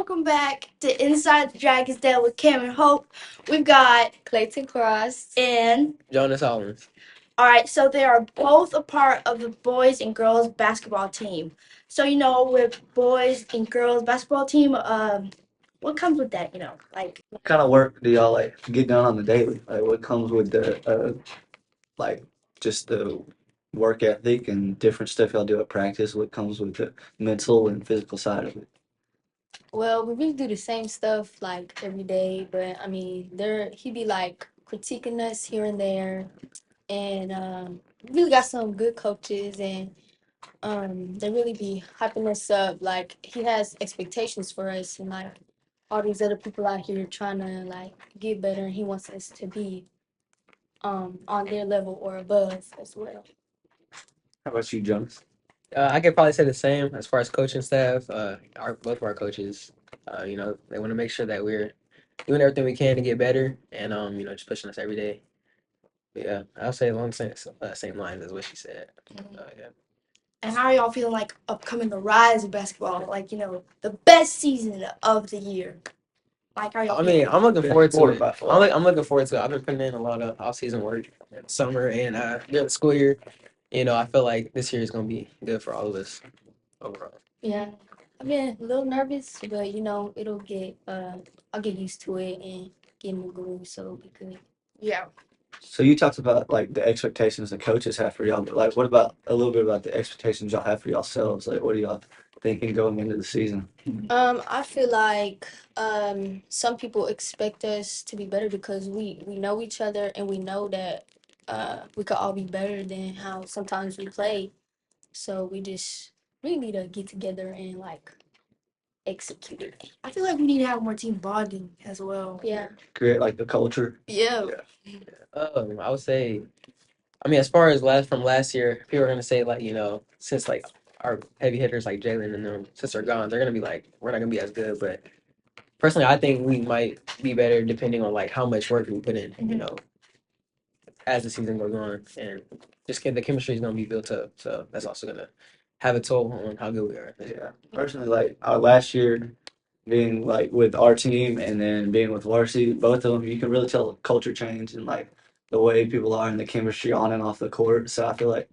welcome back to Inside the Dragon's Den with Cam and Hope. We've got Clayton Cross. and Jonas Hollins. all right, so they are both a part of the boys and girls basketball team. So with boys and girls basketball team, what comes with that? What kind of work do y'all like get done on the daily? Like what comes with the like just the work ethic and different stuff y'all do at practice? What comes with the mental and physical side of it? Well, we really do the same stuff like every day, but I mean, he be like critiquing us here and there, and we really got some good coaches, and they really be hyping us up. Like he has expectations for us, and like all these other people out here trying to like get better, and he wants us to be on their level or above as well. How about you, Jonas? I could probably say the same as far as coaching staff. Our both of our coaches, they want to make sure that we're doing everything we can to get better, and just pushing us every day. But yeah, I'll say along the same lines as what she said. Yeah. and how are y'all feeling like upcoming the rise of basketball? The best season of the year. Like, how are y'all I mean, feeling? I'm looking forward to it. About I'm looking forward to it. I've been putting in a lot of off-season work in the summer and during the school year. I feel like this year is gonna be good for all of us overall. Yeah, I've been a little nervous, but I'll get used to it and get in the groove, so it'll be good. Yeah. So you talked about like the expectations the coaches have for y'all, but like what about a little bit about the expectations y'all have for yourselves? Like what are y'all thinking going into the season? I feel like some people expect us to be better because we know each other and we know that we could all be better than how sometimes we play. So we just really need to get together and like execute it. I feel like we need to have more team bonding as well. Yeah. Create like the culture. Yeah. I would say, I mean, as far as last year, people are gonna say like, since like our heavy hitters like Jalen and them, since they're gone, they're gonna be like, we're not gonna be as good. But personally, I think we might be better depending on like how much work we put in, as the season goes on, and the chemistry is gonna be built up. So that's also gonna have a toll on how good we are. Yeah. Personally, like our last year being like with our team and then being with varsity, both of them, you can really tell the culture change and like the way people are and the chemistry on and off the court. So I feel like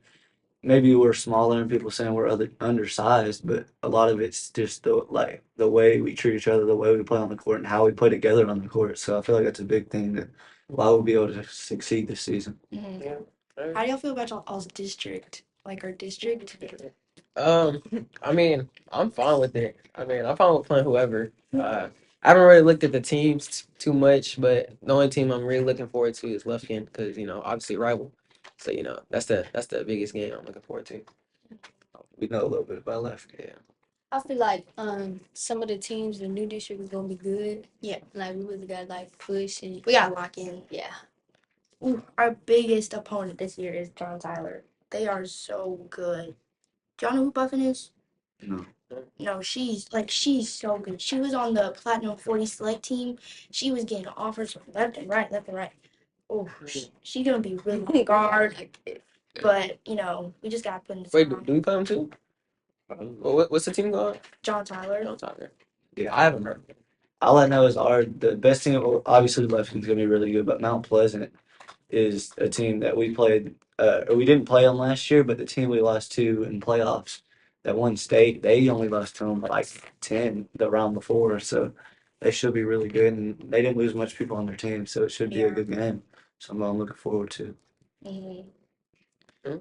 maybe we're smaller and people saying we're undersized, but a lot of it's just the way we treat each other, the way we play on the court, and how we play together on the court. So I feel like that's a big thing that why we'll be able to succeed this season. Yeah. How do y'all feel about y'all's district? Like our district? Um, I mean, I'm fine with it. I mean, I'm fine with playing whoever. I haven't really looked at the teams too much, but the only team I'm really looking forward to is Lufkin because obviously rival. So that's the biggest game I'm looking forward to. We know a little bit about left. Yeah. I feel like some of the teams, the new district is gonna be good. Yeah. Like we really got like push and We gotta lock in. yeah. Ooh, our biggest opponent this year is John Tyler. They are so good. Do y'all know who Buffin is? No. No, she's so good. She was on the Platinum 40 select team. She was getting offers from left and right, left and right. Oh, she's gonna be really good guard. But we just gotta put in the Wait, do, time. do we play them too? What's the team called? John Tyler. Don't talk there. Yeah. I haven't heard. All I know is the best team. Well, obviously, Lufkin's gonna be really good, but Mount Pleasant is a team that we played. We didn't play them last year, but the team we lost to in playoffs, that one state, they only lost to them by like 10 the round before. So they should be really good, and they didn't lose much people on their team, so it should be a good game. Something I'm looking forward to. Mhm. Hmm?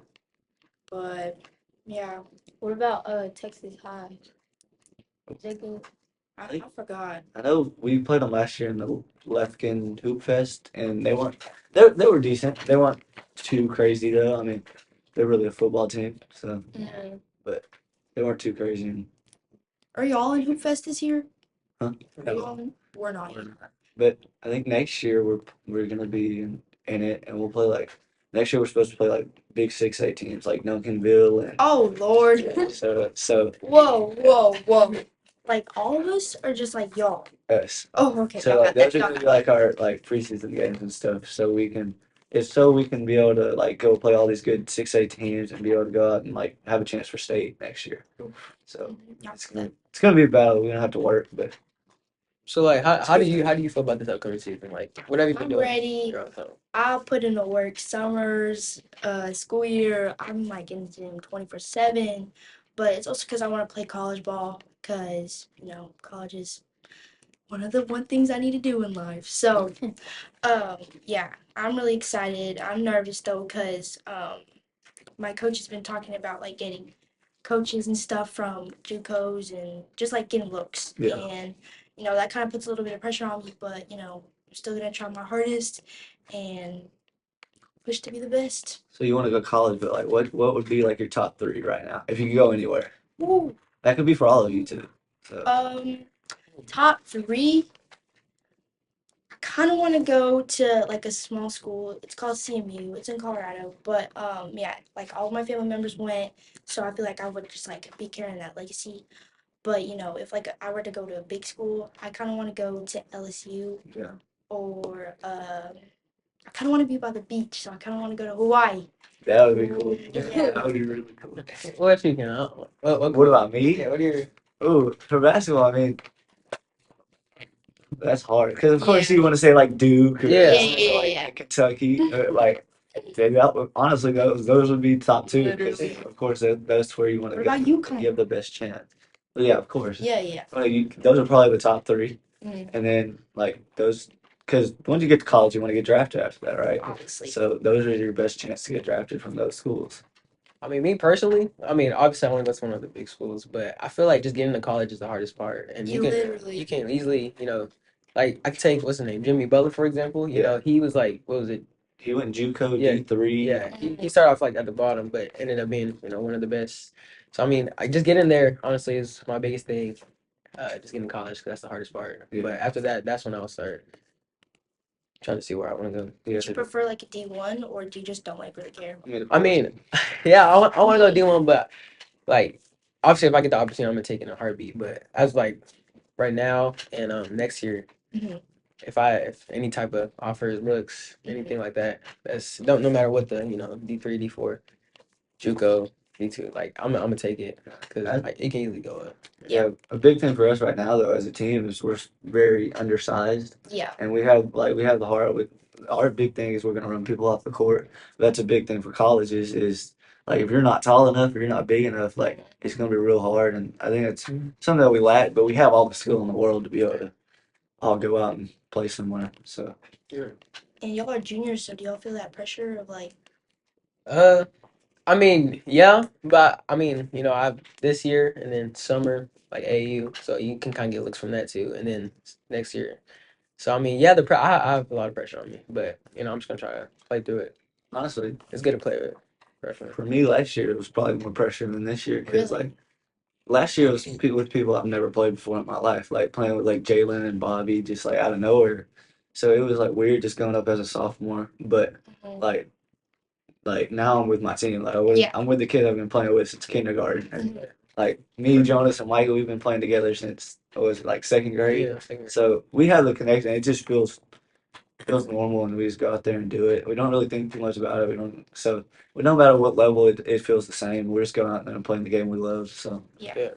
But yeah, What about Texas High? Is that good? I forgot. I know we played them last year in the Lefkin Hoop Fest, and they were decent. They weren't too crazy though. I mean, they're really a football team, so Mhm. but they weren't too crazy. Are y'all in Hoop Fest this year? Huh? Are y'all in? We're not. We're not. But I think next year we're gonna be in it, and we'll play like next year we're supposed to play like big 6A teams like Duncanville and Oh Lord. so Whoa. Like all of us or just like y'all? us. Oh, okay. So like those are gonna be like our like preseason games and stuff. So we can it's so we can be able to like go play all these good 6A teams and be able to go out and like have a chance for state next year. So it's gonna be a battle. We're gonna have to work, but So like, how do you feel about this upcoming season? Like, what have you been I'm doing? ready. throughout the summer? I'll put in the work. Summers, school year, I'm like in the gym 24/7. But it's also because I want to play college ball. Because college is one of the things I need to do in life. So, yeah, I'm really excited. I'm nervous though because my coach has been talking about like getting coaches and stuff from JUCOs and just like getting looks. Yeah. And that kind of puts a little bit of pressure on me, but I'm still gonna try my hardest and push to be the best. So you want to go college, but like, what would be like your top three right now if you could go anywhere? Woo. That could be for all of you too. So Top three. I kind of want to go to like a small school. It's called CMU. It's in Colorado, but yeah, like all my family members went, so I feel like I would just like be carrying that legacy. But if like I were to go to a big school, I kind of want to go to LSU yeah, or I kind of want to be by the beach, so I kind of want to go to Hawaii. that would be cool. Yeah. That would be really cool. What you can? What about me? Yeah. What are your? Oh, for basketball, I mean, that's hard because of course Yeah. you want to say like Duke or Yeah. Yeah. Kentucky, like honestly those would be top two because Literally. of course that's where you want to What go. about UConn? You have the best chance. But yeah, of course. Yeah. Well, those are probably the top three, Mm, and then like those because once you get to college, you want to get drafted after that, right? obviously. So those are your best chance to get drafted from those schools. I mean, me personally, I mean, obviously, I want to go to one of the big schools, but I feel like just getting to college is the hardest part, and you Literally. can easily, like I could take what's his name, Jimmy Butler, for example. You Yeah. know, he was like, what was it? He went JUCO Yeah, D3. Yeah, he started off like at the bottom, but ended up being, one of the best. So I mean, I just getting there honestly is my biggest thing. Just getting to college 'cause that's the hardest part. Yeah. But after that, that's when I'll start trying to see where I want to go. Yeah. Do you prefer like a D1 or do you just don't like really care? I mean, yeah, I want to go D1, but like obviously if I get the opportunity, I'm gonna take it in a heartbeat. But as like right now and next year, Mhm. if any type of offers, looks, anything like that, that's don't no matter what the D3, D4, JUCO, D2, like I'm gonna take it because it can easily go up. Yeah, a big thing for us right now though as a team is we're very undersized. Yeah. And we have the heart with our big thing is we're gonna run people off the court. That's a big thing for colleges is like if you're not tall enough or you're not big enough, like it's gonna be real hard and I think it's something that we lack, but we have all the skill in the world to be able to all go out and play somewhere. So And y'all are juniors, so do y'all feel that pressure of like I mean, yeah, but I mean, I've this year and then summer like AU, so you can kind of get looks from that too, and then next year. So I mean, yeah, I have a lot of pressure on me, but I'm just gonna try to play through it. honestly, It's good to play with pressure. for me last year it was probably more pressure than this year because Really? like last year was with people I've never played before in my life, like playing with like Jalen and Bobby, just like out of nowhere. So it was like weird just going up as a sophomore, but Mhm. like now I'm with my team. Like Yeah. I'm with the kid I've been playing with since kindergarten, and Mhm. like me, Jonas, and Michael, we've been playing together since I was like second grade. Yeah, second. So we have the connection. It just feels normal, and we just go out there and do it. We don't really think too much about it. No matter what level it feels the same. We're just going out there and playing the game we love. So Yeah.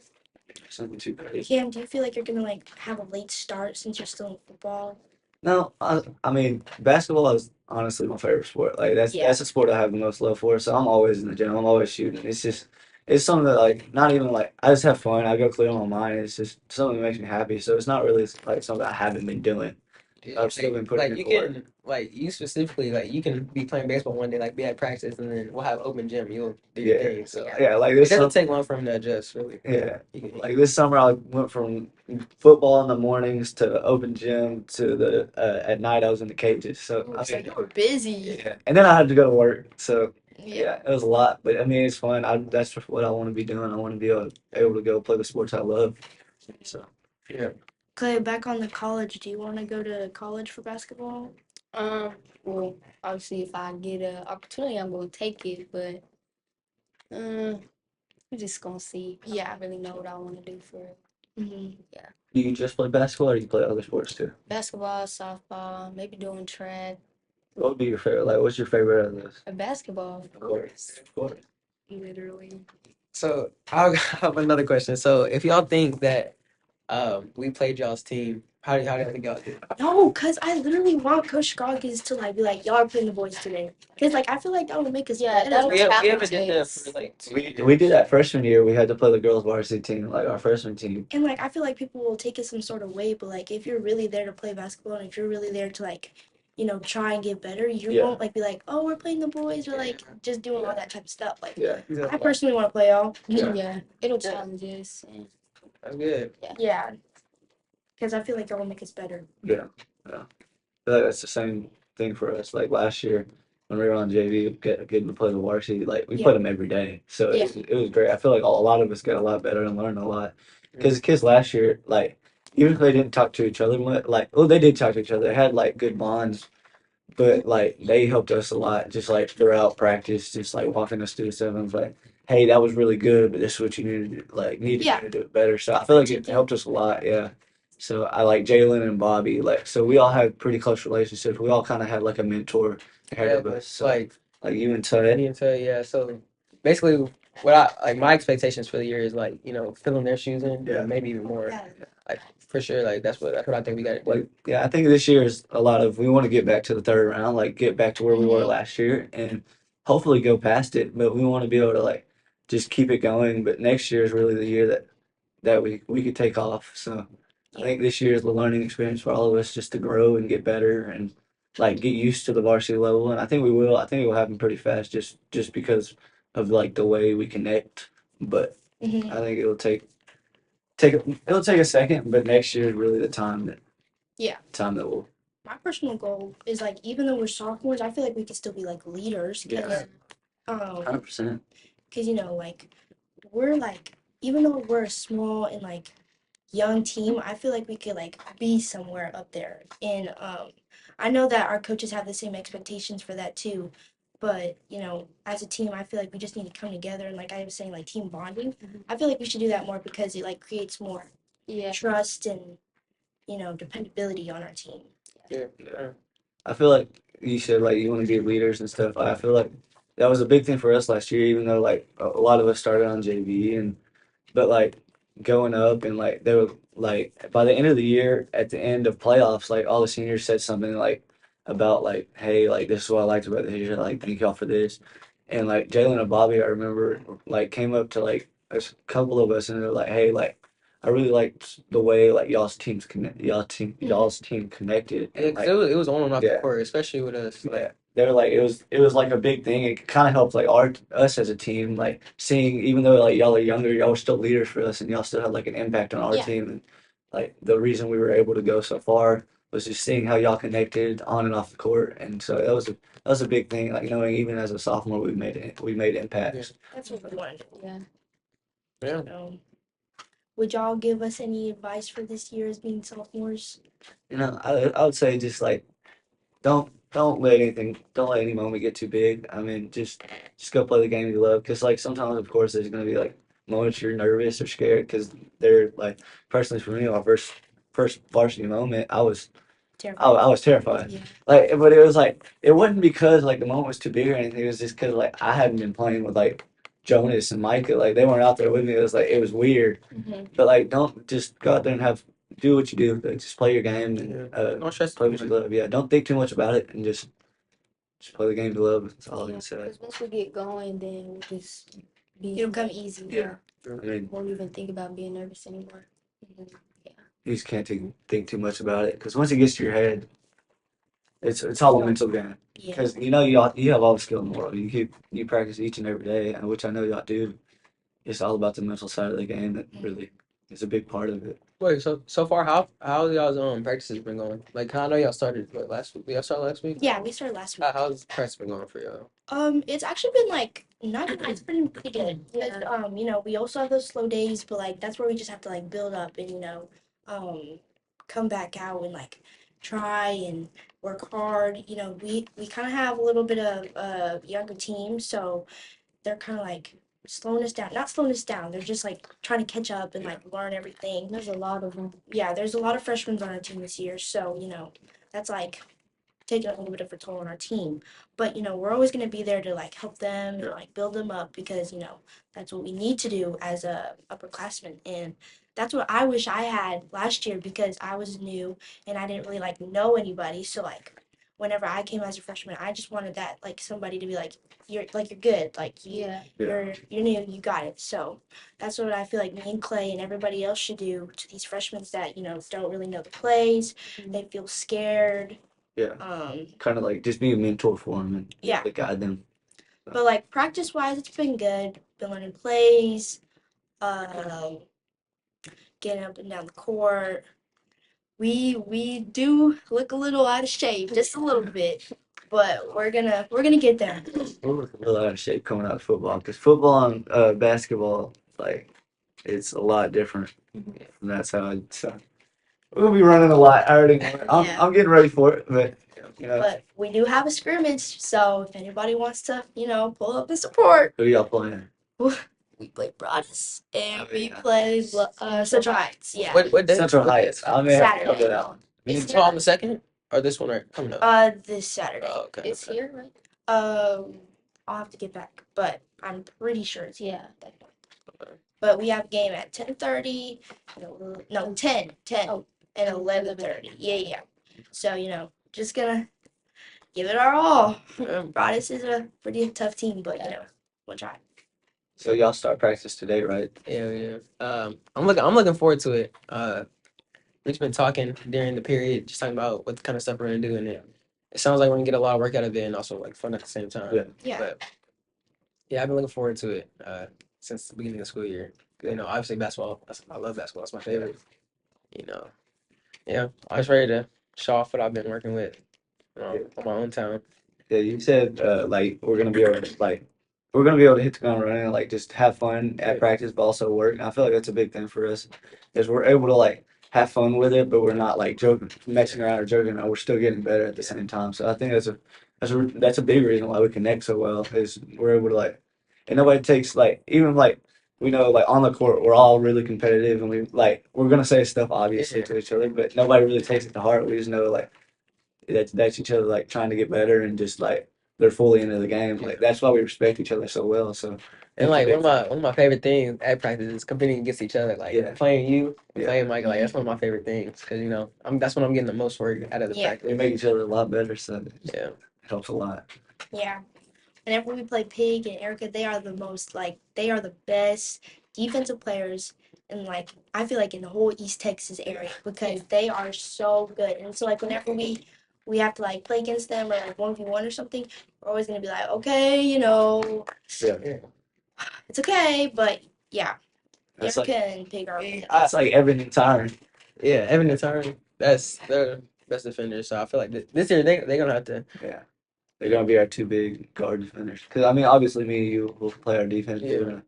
something too crazy. Cam, do you feel like you're gonna like have a late start since you're still in football? No, I mean basketball is honestly my favorite sport. Like that's the sport I have the most love for. So I'm always in the gym. I'm always shooting. It's something that like not even like I just have fun. I go clear my mind. It's just something that makes me happy. So it's not really like something I haven't been doing. I've still been putting like in you work. can like you specifically like you can be playing baseball one day, like be at practice, and then we'll have open gym. You'll do your Yeah. thing. So Yeah, like it this. doesn't take long for him to adjust, really. Yeah, You can- like this summer I went from football in the mornings to open gym to the at night I was in the cages. So I So mean, you were busy. yeah, and then I had to go to work. So Yeah. yeah, it was a lot. But I mean, it's fun. That's just what I want to be doing. I want to be able to go play the sports I love. So yeah. Clay, back on the college, do you want to go to college for basketball? Well, obviously, if I get an opportunity, I'm gonna take it. But we're just gonna see. I don't really know what I want to do for it. Mm-hmm. do you just play basketball or do you play other sports too? Basketball, softball, maybe doing track, What would be your favorite? Like, what's your favorite of those? basketball, of course. Of course. Literally. So I'll have another question. So if y'all think that we played y'all's team, How do you think y'all do? No, cause I literally want Coach Goggins to like be like, y'all are playing the boys today. Cause like I feel like that would make us Yeah, better. that would We haven't challenge did that us. for like 2 We years. did that freshman year. We had to play the girls varsity team, like our freshman team. And like I feel like people will take it some sort of way, but like if you're really there to play basketball and if you're really there to like, try and get better, you Yeah. won't like be like, oh, we're playing the boys or like just doing all that type of stuff. Like Yeah. I personally want to play y'all. Yeah, it'll challenge us. And That's good. Yeah. Cause I feel like that will make us better. Yeah. I feel like that's the same thing for us. Like last year when we were on JV, getting to play the varsity, like we Yeah. played them every day. So it was great. I feel like a lot of us got a lot better and learned a lot. Because the kids last year, like, even if they didn't talk to each other much, like, well, they did talk to each other. They had like good bonds, but like they helped us a lot, just like throughout practice, just like walking us through stuff and was like, hey, that was really good, but this is what you need to do, like need Yeah. to do it better. So I feel like it helped us a lot. Yeah. So I like Jalen and Bobby, like so we all had pretty close relationships. We all kind of had like a mentor ahead of us. So like you and Ted. me and Tay, yeah. So basically, what I like my expectations for the year is like filling their shoes in, Yeah. and maybe even more. Yeah. Like for sure, like that's what I think we got to do. Like yeah, I think this year is a lot of we want to get back to the third round, like get back to where we were last year, and hopefully go past it. But we want to be able to like just keep it going. But next year is really the year that we could take off. So I think this year is the learning experience for all of us, just to grow and get better and like get used to the varsity level. And I think we will. I think it will happen pretty fast, just because of like the way we connect. But Mhm. I think it'll take a second. But next year is really the time that we'll. My personal goal is like even though we're sophomores, I feel like we could still be like leaders. Cause, Yeah. um, 100%. cause like we're like even though we're a small and like young team, I feel like we could like be somewhere up there. And I know that our coaches have the same expectations for that too. But as a team, I feel like we just need to come together and like I was saying, like team bonding. I feel like we should do that more because it like creates more trust and dependability on our team. Yeah. I feel like you said like you want to be leaders and stuff. I feel like that was a big thing for us last year, even though like a lot of us started on JV but like going up and like they were like by the end of the year at the end of playoffs, like all the seniors said something like about like, hey, like this is what I liked about this year, like thank y'all for this. And like Jalen and Bobby, I remember like came up to like a couple of us and they're like, hey, like I really liked the way like y'all's team connected. Yeah, And, 'cause like, it was on and off the yeah. court, especially with us. Like, yeah, they're like it was like a big thing. It kind of helped like us as a team, like seeing even though like y'all are younger, y'all were still leaders for us, and y'all still had like an impact on our Yeah. team. And like the reason we were able to go so far was just seeing how y'all connected on and off the court, and so that was a big thing. Like knowing even as a sophomore, we made impacts. That's what we want to do. yeah. yeah. Would y'all give us any advice for this year as being sophomores? I would say just like don't let any moment get too big. I mean, just go play the game you love. Because like sometimes, of course, there's gonna be like moments you're nervous or scared. Because they're like personally for me, my first varsity moment, I was terrified. Yeah. Like, but it was like it wasn't because like the moment was too big or anything. It was just because like I hadn't been playing with like Jonas and Micah. Like they weren't out there with me. It was like it was weird. But like don't just go out there and do what you do. Like, just play your game and Don't stress play what you love. Yeah, don't think too much about it and just play the game you love. That's all I can say. Because once we get going, then we'll just be. It'll come easy. Yeah. I mean, Won't even think about being nervous anymore. you just can't think too much about it because once it gets to your head, it's all a mental game. Yeah. Because you have all the skill in the world. You practice each and every day, and which I know y'all do. It's all about the mental side of the game that really is a big part of it. Wait, so far, how y'all's practices been going? Like, I know y'all started last week. Y'all started last week. Yeah, we started last week. How's practice been going for y'all? It's actually been like not good. It's been pretty good. Because, we also have those slow days, but like that's where we just have to like build up and come back out and like try and work hard. We kind of have a little bit of a younger team, so they're kind of like slowing us down. Not slowing us down. They're just like trying to catch up and like learn everything. There's a lot of them. Yeah, there's a lot of freshmen on our team this year, so that's like taking a little bit of a toll on our team. But we're always going to be there to like help them and like build them up because that's what we need to do as a upperclassmen. And that's what I wish I had last year because I was new and I didn't really like know anybody. So like whenever I came as a freshman, I just wanted that like somebody to be like you're good, like Yeah. you're new, you got it. So that's what I feel like me and Clay and everybody else should do to these freshmen that don't really know the plays. They feel scared. Yeah. Kind of like just be a mentor for them and Yeah. to guide them. But like practice wise, it's been good. Been learning plays, getting up and down the court. We do look a little out of shape, just a little bit, but we're gonna get there. We're looking a little out of shape coming out of football because football and basketball, like, it's a lot different from that side. So we'll be running a lot. I already know it. Yeah. I'm getting ready for it, but But we do have a scrimmage, so if anybody wants to, pull up and support, who y'all playing? we play Broadus and Oh, we yeah. play Central Heights. Yeah. What day? Central Heights. I may have to come to Saturday. that one. It's So on the second or this one right coming up? this Saturday. Oh, okay. It's here, right? I'll have to get back, but I'm pretty sure it's Yeah. But we have a game at 10:30. No, 10 Oh, and 11:30. Yeah. So just gonna give it our all. Broadus is a pretty tough team, but we'll try. So y'all start practice today, right? Yeah. I'm looking forward to it. We've just been talking during the period, just talking about what kind of stuff we're gonna do, and it sounds like we're gonna get a lot of work out of it, and also like fun at the same time. Yeah. But yeah, I've been looking forward to it since the beginning of the school year. Obviously basketball. I love basketball. It's my favorite. Yeah, I was ready to show off what I've been working with on my own time. Yeah, you said like we're gonna be able to hit the ground running and like just have fun at practice, but also work. And I feel like that's a big thing for us, is we're able to like have fun with it, but we're not like joking, messing around or joking. We're still getting better at the same time. So I think that's a big reason why we connect so well, is we're able to like, and nobody takes like, even like, we know like on the court we're all really competitive and we're gonna say stuff obviously to each other, but nobody really takes it to heart. We just know like that's each other like trying to get better and just like they're fully into the game. Like that's why we respect each other so well. So And like one of my favorite things at practice is competing against each other. Like playing you, playing Mike. Like that's one of my favorite things because that's when I'm getting the most work out of the practice. We make each other a lot better, so yeah, it helps a lot. Yeah. Whenever we play Pig and Erica, they are the best defensive players, and like I feel like in the whole East Texas area because they are so good. And so like whenever we have to like play against them or like 1v1 or something, we're always gonna be like, okay, it's okay, but yeah, That's Erica and Pig are. It's like Evan and Tyron. Yeah, Evan and Tyron. They're best defenders. So I feel like this year they're gonna have to. Yeah. They're gonna be our two big guard defenders. Because I mean, obviously, me and you will play our defense. Yeah. We're gonna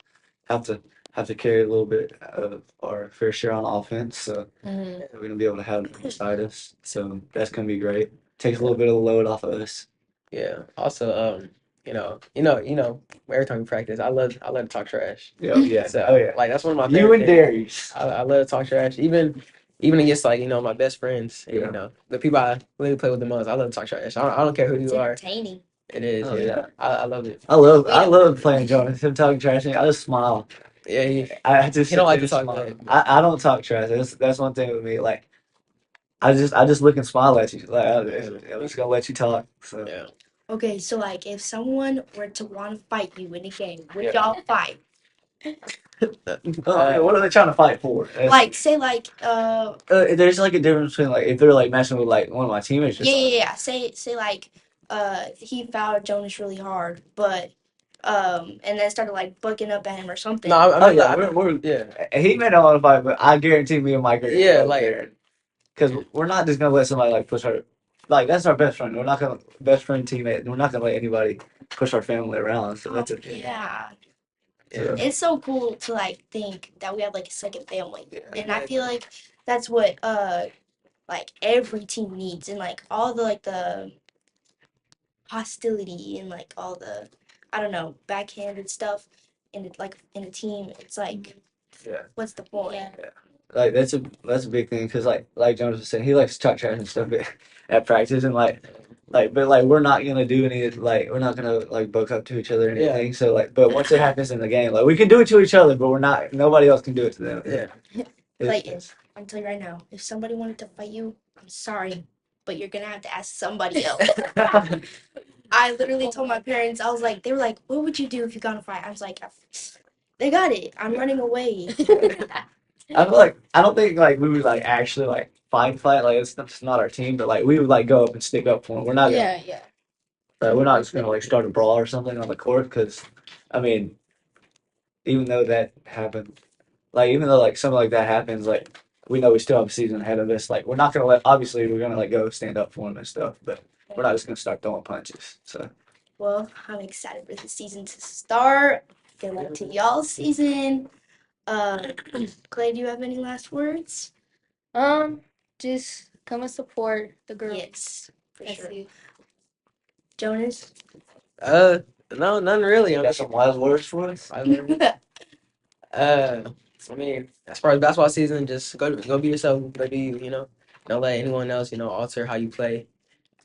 have to carry a little bit of our fair share on offense. So we're gonna be able to have them beside us. So that's gonna be great. Takes a little bit of the load off of us. Yeah. Also, every time we practice, I love to talk trash. Yeah. So, like that's one of my favorite You and things. Darius. I love to talk trash. Even against like my best friends. And, the people I really play with the most. I love to talk trash. I don't care who It's you are. entertaining. It is. Oh, yeah. I love it. I love playing Jonas. Him talking trash. I just smile. Yeah. He don't like to talk smile. bad. I don't talk trash. That's one thing with me. Like I just look and smile at you. Like I'm just gonna let you talk. So Yeah. Okay, so like if someone were to want to fight you in a game, would y'all fight? what are they trying to fight for? Like say like there's like a difference between like if they're like messing with like one of my teammates. Or yeah. Say like he fouled Jonas really hard, but and then started like bucking up at him or something. No, yeah. He may not want to fight, but I guarantee me and Mike are because we're not just gonna let somebody like push our that's our best friend. We're not gonna best friend teammate. We're not gonna let anybody push our family around. So that's it. Yeah. It's so cool to like think that we have like a second family, and I feel like that's what like every team needs, and like all the like the hostility and like all the I don't know backhanded stuff in it, like in a team. It's like what's the point? Yeah. Like that's a big thing because like Jonas was saying, he likes to talk trash and stuff at practice and but like we're not gonna do any we're not gonna like buck up to each other or anything. So but once it happens in the game, like we can do it to each other, but nobody else can do it to them. Yeah. Clayton, I'm telling you right now, if somebody wanted to fight you, I'm sorry, but you're gonna have to ask somebody else. I literally told my parents, I was like, they were like, what would you do if you got in a fight? I was like, they got it. I'm running away. I feel like I don't think like we would like actually like fight like it's not our team, but like we would like go up and stick up for them. We're not gonna Yeah. we're not just gonna like start a brawl or something on the court because I mean even though that happened, like even though like something like that happens, like we know we still have a season ahead of us. Like we're not gonna let obviously we're gonna like go stand up for them and stuff, but we're not just gonna start throwing punches. So Well, I'm excited for the season to start. Good luck to y'all's season. Clay, do you have any last words? Just come and support the girls. Yes, for That's sure. it. Jonas? No, none really. you got some wise words for us? I mean, as far as basketball season, just go be yourself. Go be, don't let anyone else, alter how you play.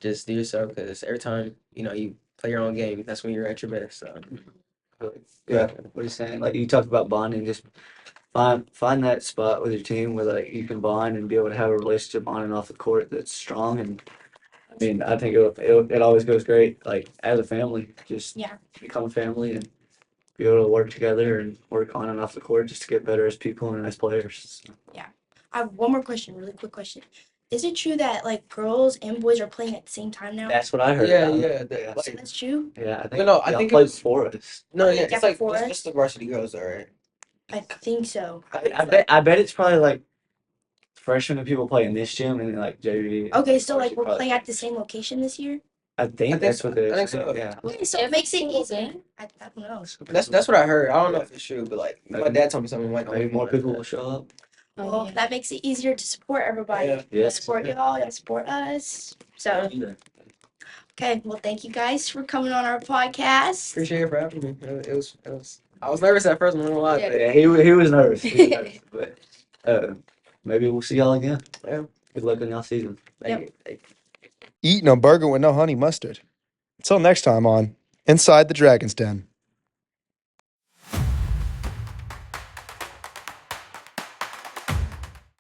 Just do yourself, because every time, you play your own game, that's when you're at your best. So, Yeah, what are you saying? Like you talked about bonding, just find that spot with your team where like you can bond and be able to have a relationship on and off the court that's strong. And I mean, I think it always goes great. Like as a family, just Yeah. become a family and be able to work together and work on and off the court just to get better as people and as players. So, I have one more question, really quick question. Is it true that like girls and boys are playing at the same time now? that's what I heard. yeah, I don't yeah. know. Yeah. So that's true? Yeah, I think No, I y'all think it played was- before us. No, yeah, Yeah, it's like before us. just the varsity girls, all right. I think so. I bet it's probably like freshmen and people play in this gym and then like JV. Okay, so like varsity we're probably playing at the plays. same location this year? I think that's what it is. I think so. Yeah. Okay, so it Every makes it single easier. game? I don't know. That's what I heard. I don't know if it's true, but like my dad told me something like Maybe more people will show up. Well, that makes it easier to support everybody. Yeah. Yes. Support y'all, y'all support us. So, okay, well, thank you guys for coming on our podcast. Appreciate it for having me. It was. I was nervous at first. I'm not gonna lie. Yeah, he was nervous. He was nervous, but maybe we'll see y'all again. Yeah. Good luck on y'all season. Thank you. Eating a burger with no honey mustard. Until next time on Inside the Dragon's Den.